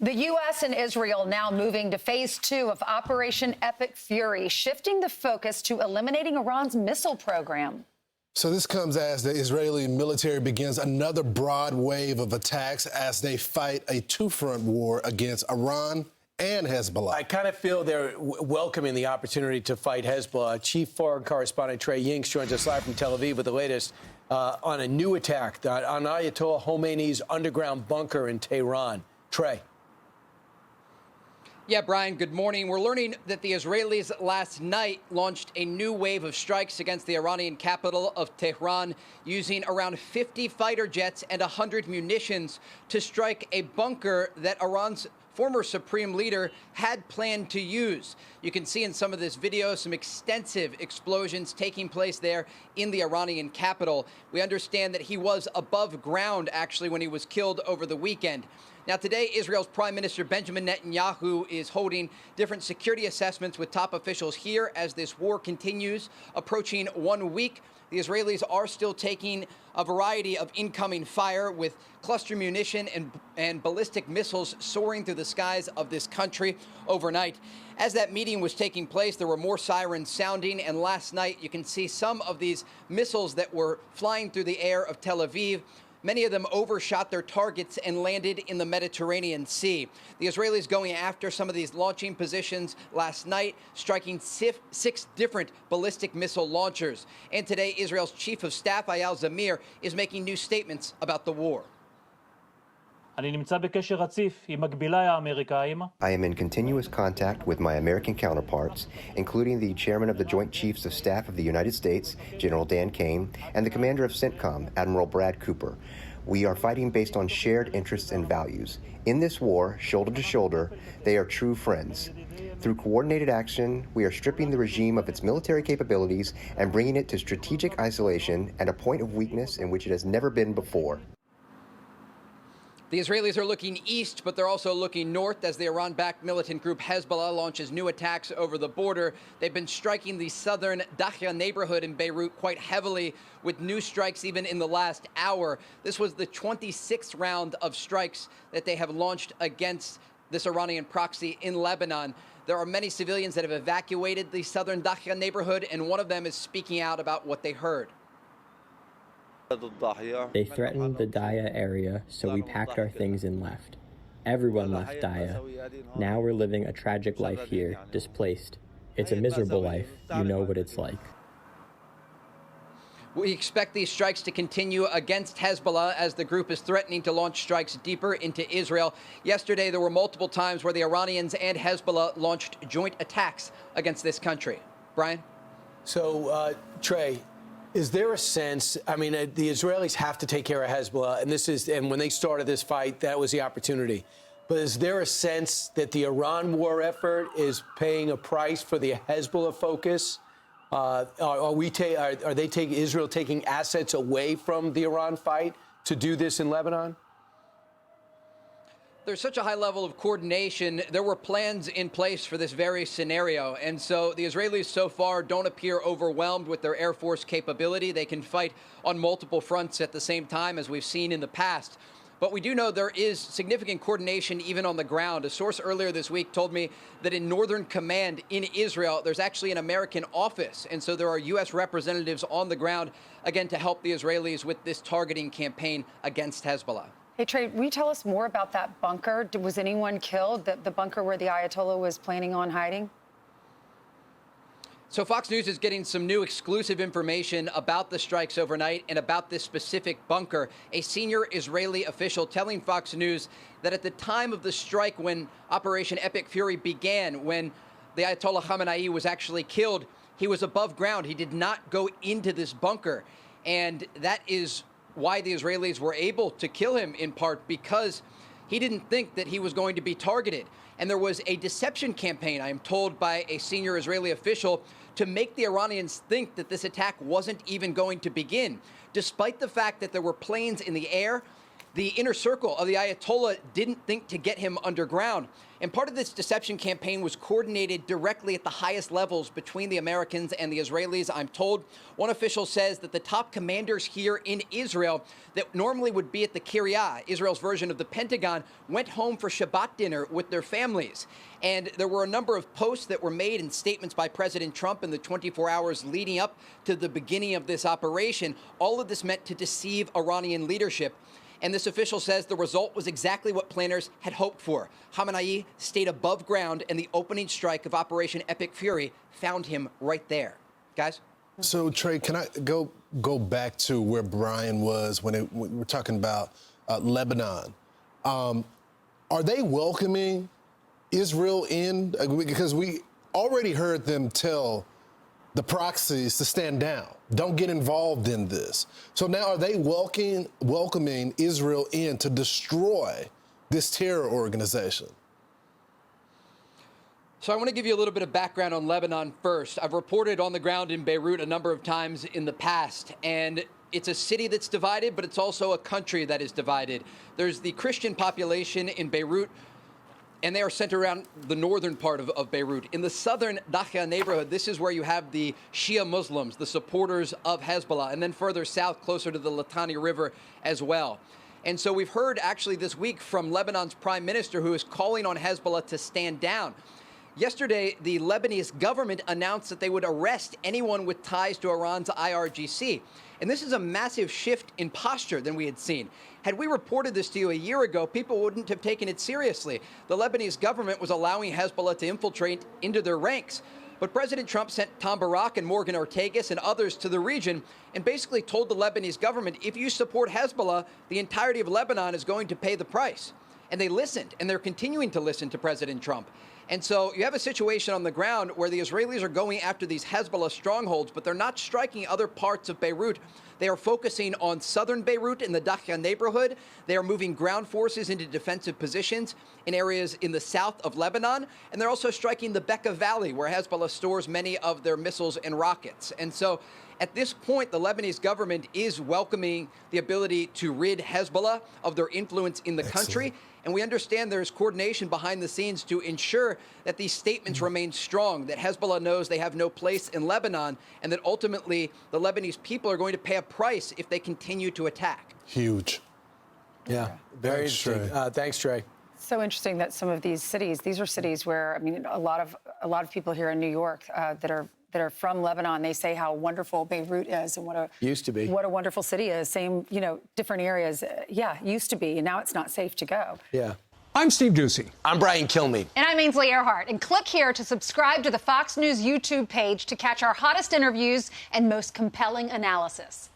The U.S. and Israel now moving to phase 2 of Operation Epic Fury, shifting the focus to eliminating Iran's missile program. So this comes as the Israeli military begins another broad wave of attacks as they fight a two-front war against Iran and Hezbollah. I kind of feel they're welcoming the opportunity to fight Hezbollah. Chief foreign correspondent Trey Yingst joins us live from Tel Aviv with the latest on a new attack on Ayatollah Khamenei's underground bunker in Tehran. Trey. Yeah, Brian, good morning. We're learning that the Israelis last night launched a new wave of strikes against the Iranian capital of Tehran, using around 50 fighter jets and 100 munitions to strike a bunker that Iran's former supreme leader had planned to use. You can see in some of this video some extensive explosions taking place there in the Iranian capital. We understand that he was above ground, actually, when he was killed over the weekend. Now, today, Israel's Prime Minister Benjamin Netanyahu is holding different security assessments with top officials here as this war continues, approaching 1 week. The Israelis are still taking a variety of incoming fire, with cluster munition and ballistic missiles soaring through the skies of this country overnight. As that meeting was taking place, there were more sirens sounding, and last night you can see some of these missiles that were flying through the air of Tel Aviv. Many of them overshot their targets and landed in the Mediterranean Sea. The Israelis going after some of these launching positions last night, striking 6 different ballistic missile launchers. And today, Israel's Chief of Staff, Eyal Zamir, is making new statements about the war. I am in continuous contact with my American counterparts, including the Chairman of the Joint Chiefs of Staff of the United States, General Dan Kane, and the Commander of CENTCOM, Admiral Brad Cooper. We are fighting based on shared interests and values. In this war, shoulder to shoulder, they are true friends. Through coordinated action, we are stripping the regime of its military capabilities and bringing it to strategic isolation and a point of weakness in which it has never been before. The Israelis are looking east, but they're also looking north as the Iran-backed militant group Hezbollah launches new attacks over the border. They've been striking the southern Dakhya neighborhood in Beirut quite heavily, with new strikes even in the last hour. This was the 26th round of strikes that they have launched against this Iranian proxy in Lebanon. There are many civilians that have evacuated the southern Dakhya neighborhood, and one of them is speaking out about what they heard. They threatened the Daya area, so we packed our things and left. Everyone left Daya. Now we're living a tragic life here, displaced. It's a miserable life. You know what it's like. We expect these strikes to continue against Hezbollah as the group is threatening to launch strikes deeper into Israel. Yesterday, there were multiple times where the Iranians and Hezbollah launched joint attacks against this country. Brian? So, Trey, is there a sense, I mean, the Israelis have to take care of Hezbollah, and when they started this fight, that was the opportunity. But is there a sense that the Iran war effort is paying a price for the Hezbollah focus? Israel taking assets away from the Iran fight to do this in Lebanon? There's such a high level of coordination. There were plans in place for this very scenario. And so the Israelis so far don't appear overwhelmed with their Air Force capability. They can fight on multiple fronts at the same time, as we've seen in the past. But we do know there is significant coordination even on the ground. A source earlier this week told me that in Northern Command in Israel, there's actually an American office. And so there are U.S. representatives on the ground, again, to help the Israelis with this targeting campaign against Hezbollah. Hey, Trey, will you tell us more about that bunker? Was anyone killed, the bunker where the Ayatollah was planning on hiding? So Fox News is getting some new exclusive information about the strikes overnight and about this specific bunker. A senior Israeli official telling Fox News that at the time of the strike, when Operation Epic Fury began, when the Ayatollah Khamenei was actually killed, he was above ground. He did not go into this bunker. And that is why the Israelis were able to kill him, in part because he didn't think that he was going to be targeted. And there was a deception campaign, I am told by a senior Israeli official, to make the Iranians think that this attack wasn't even going to begin, despite the fact that there were planes in the air The inner circle of the Ayatollah didn't think to get him underground. And part of this deception campaign was coordinated directly at the highest levels between the Americans and the Israelis, I'm told. One official says that the top commanders here in Israel that normally would be at the Kiryat, Israel's version of the Pentagon, went home for Shabbat dinner with their families. And there were a number of posts that were made and statements by President Trump in the 24 hours leading up to the beginning of this operation. All of this meant to deceive Iranian leadership. And this official says the result was exactly what planners had hoped for. Khamenei stayed above ground, and the opening strike of Operation Epic Fury found him right there. Guys? So, Trey, can I go back to where Brian was when we're talking about Lebanon? Are they welcoming Israel in? Because we already heard them tell the proxies to stand down. Don't get involved in this. So now are they welcoming Israel in to destroy this terror organization? So I want to give you a little bit of background on Lebanon first. I've reported on the ground in Beirut a number of times in the past, and it's a city that's divided, but it's also a country that is divided. There's the Christian population in Beirut, and they are centered around the northern part of Beirut. In the southern Dakhia neighborhood, this is where you have the Shia Muslims, the supporters of Hezbollah, and then further south, closer to the Litani River as well. And so we've heard actually this week from Lebanon's prime minister, who is calling on Hezbollah to stand down. Yesterday, the Lebanese government announced that they would arrest anyone with ties to Iran's IRGC. And this is a massive shift in posture than we had seen. Had we reported this to you a year ago, people wouldn't have taken it seriously. The Lebanese government was allowing Hezbollah to infiltrate into their ranks. But President Trump sent Tom Barak and Morgan Ortagus and others to the region and basically told the Lebanese government, if you support Hezbollah, the entirety of Lebanon is going to pay the price. And they listened, and they're continuing to listen to President Trump. And so you have a situation on the ground where the Israelis are going after these Hezbollah strongholds, but they're not striking other parts of Beirut. They are focusing on southern Beirut in the Dakhia neighborhood. They are moving ground forces into defensive positions in areas in the south of Lebanon. And they're also striking the Bekaa Valley, where Hezbollah stores many of their missiles and rockets. And so at this point, the Lebanese government is welcoming the ability to rid Hezbollah of their influence in the country. And we understand there's coordination behind the scenes to ensure that these statements remain strong, that Hezbollah knows they have no place in Lebanon, and that ultimately the Lebanese people are going to pay a price if they continue to attack. Huge. Yeah, very interesting. Thanks, Trey. So interesting that some of these cities, these are cities where, I mean, a lot of people here in New York that are from Lebanon, they say how wonderful Beirut is and what a wonderful city is. Same, different areas. Yeah, used to be, and now it's not safe to go. Yeah. I'm Steve Doocy. I'm Brian Kilmeade. And I'm Ainsley Earhart. And click here to subscribe to the Fox News YouTube page to catch our hottest interviews and most compelling analysis.